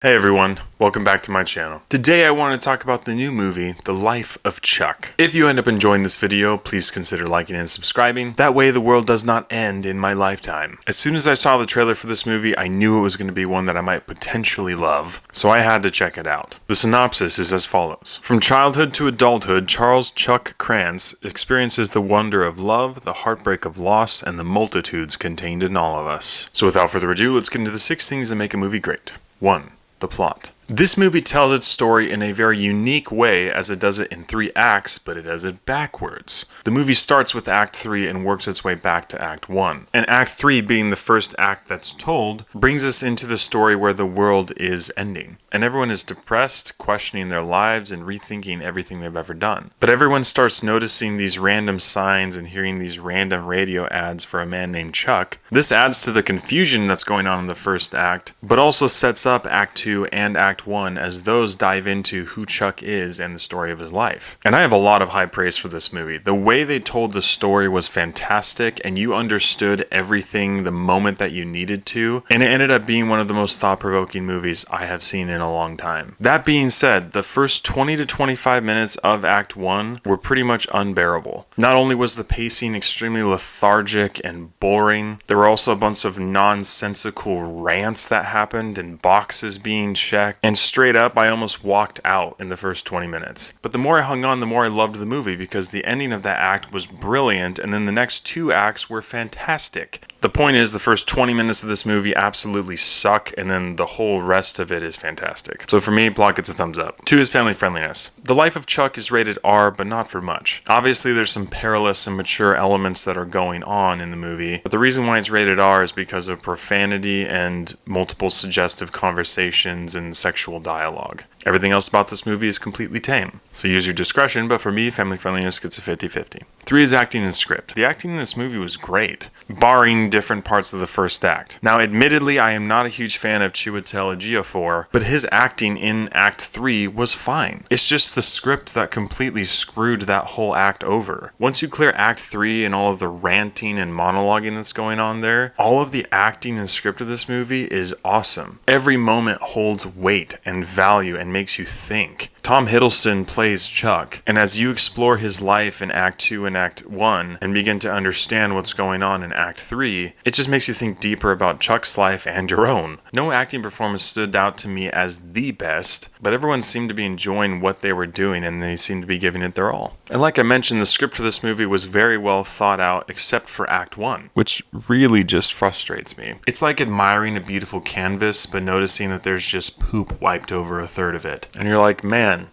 Hey everyone, welcome back to my channel. Today I want to talk about the new movie, The Life of Chuck. If you end up enjoying this video, please consider liking and subscribing. That way the world does not end in my lifetime. As soon as I saw the trailer for this movie, I knew it was going to be one that I might potentially love, so I had to check it out. The synopsis is as follows. From childhood to adulthood, Charles Chuck Krantz experiences the wonder of love, the heartbreak of loss, and the multitudes contained in all of us. So without further ado, let's get into the 6 things that make a movie great. 1. The plot. This movie tells its story in a very unique way, as it does it in 3 acts, but it does it backwards. The movie starts with Act 3 and works its way back to Act 1. And Act 3, being the first act that's told, brings us into the story where the world is ending. And everyone is depressed, questioning their lives, and rethinking everything they've ever done. But everyone starts noticing these random signs and hearing these random radio ads for a man named Chuck. This adds to the confusion that's going on in the first act, but also sets up Act 2 and Act 1 as those dive into who Chuck is and the story of his life. And I have a lot of high praise for this movie. The way they told the story was fantastic, and you understood everything the moment that you needed to, and it ended up being one of the most thought-provoking movies I have seen in a long time. That being said, the first 20 to 25 minutes of Act 1 were pretty much unbearable. Not only was the pacing extremely lethargic and boring, there were also a bunch of nonsensical rants that happened and boxes being checked, and straight up, I almost walked out in the first 20 minutes. But the more I hung on, the more I loved the movie, because the ending of that act was brilliant, and then the next 2 acts were fantastic. The point is, the first 20 minutes of this movie absolutely suck, and then the whole rest of it is fantastic. So for me, plot gets a thumbs up. 2 is family friendliness. The Life of Chuck is rated R, but not for much. Obviously, there's some perilous and mature elements that are going on in the movie, but the reason why it's rated R is because of profanity and multiple suggestive conversations and sexual dialogue. Everything else about this movie is completely tame, so use your discretion, but for me, family friendliness gets a 50-50. 3 is acting and script. The acting in this movie was great, barring different parts of the first act. Now, admittedly, I am not a huge fan of Chiwetel Ejiofor, but his acting in Act 3 was fine. It's just the script that completely screwed that whole act over. Once you clear Act 3 and all of the ranting and monologuing that's going on there, all of the acting and script of this movie is awesome. Every moment holds weight and value and makes you think. Tom Hiddleston plays Chuck, and as you explore his life in Act 2 and Act 1 and begin to understand what's going on in Act 3, it just makes you think deeper about Chuck's life and your own. No acting performance stood out to me as the best, but everyone seemed to be enjoying what they were doing, and they seemed to be giving it their all. And like I mentioned, the script for this movie was very well thought out, except for Act 1, which really just frustrates me. It's like admiring a beautiful canvas, but noticing that there's just poop wiped over a third of it. And you're like, man,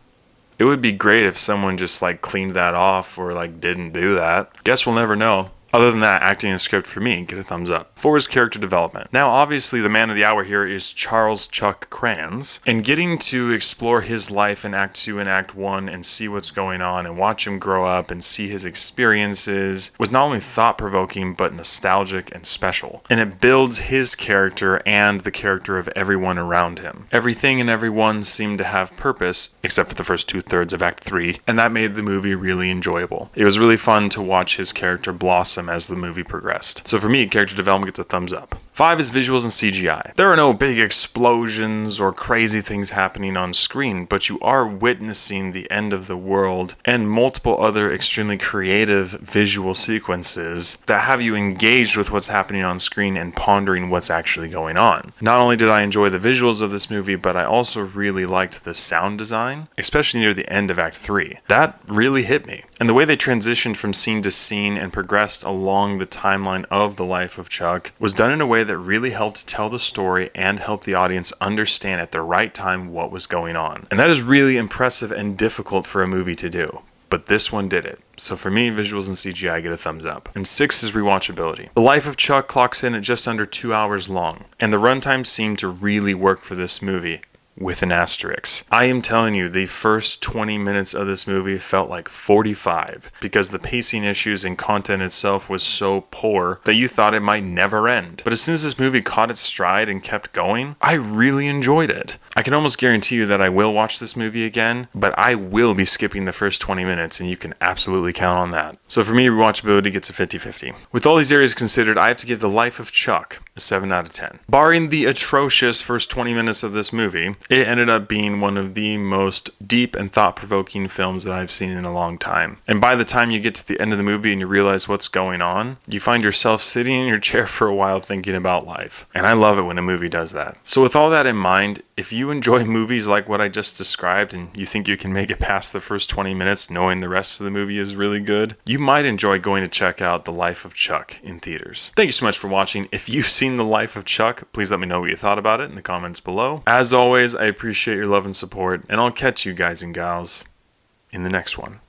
it would be great if someone just cleaned that off or didn't do that. Guess we'll never know. Other than that, acting and script for me get a thumbs up. 4 is character development. Now, obviously, the man of the hour here is Charles Chuck Krantz, and getting to explore his life in Act 2 and Act 1 and see what's going on and watch him grow up and see his experiences was not only thought-provoking, but nostalgic and special. And it builds his character and the character of everyone around him. Everything and everyone seemed to have purpose, except for the first 2/3 of Act 3, and that made the movie really enjoyable. It was really fun to watch his character blossom as the movie progressed. So for me, character development gets a thumbs up. 5 is visuals and CGI. There are no big explosions or crazy things happening on screen, but you are witnessing the end of the world and multiple other extremely creative visual sequences that have you engaged with what's happening on screen and pondering what's actually going on. Not only did I enjoy the visuals of this movie, but I also really liked the sound design, especially near the end of Act 3. That really hit me. And the way they transitioned from scene to scene and progressed along the timeline of the life of Chuck was done in a way that really helped tell the story and help the audience understand at the right time what was going on. And that is really impressive and difficult for a movie to do. But this one did it. So for me, visuals and CGI get a thumbs up. And 6 is rewatchability. The Life of Chuck clocks in at just under 2 hours long, and the runtime seemed to really work for this movie. With an asterisk. I am telling you, the first 20 minutes of this movie felt like 45 because the pacing issues and content itself was so poor that you thought it might never end. But as soon as this movie caught its stride and kept going, I really enjoyed it. I can almost guarantee you that I will watch this movie again, but I will be skipping the first 20 minutes, and you can absolutely count on that. So for me, rewatchability gets a 50-50. With all these areas considered, I have to give The Life of Chuck a 7 out of 10. Barring the atrocious first 20 minutes of this movie, it ended up being one of the most deep and thought-provoking films that I've seen in a long time. And by the time you get to the end of the movie and you realize what's going on, you find yourself sitting in your chair for a while thinking about life. And I love it when a movie does that. So with all that in mind, if you enjoy movies like what I just described and you think you can make it past the first 20 minutes knowing the rest of the movie is really good, you might enjoy going to check out The Life of Chuck in theaters. Thank you so much for watching. If you've seen The Life of Chuck, please let me know what you thought about it in the comments below. As always, I appreciate your love and support, and I'll catch you guys and gals in the next one.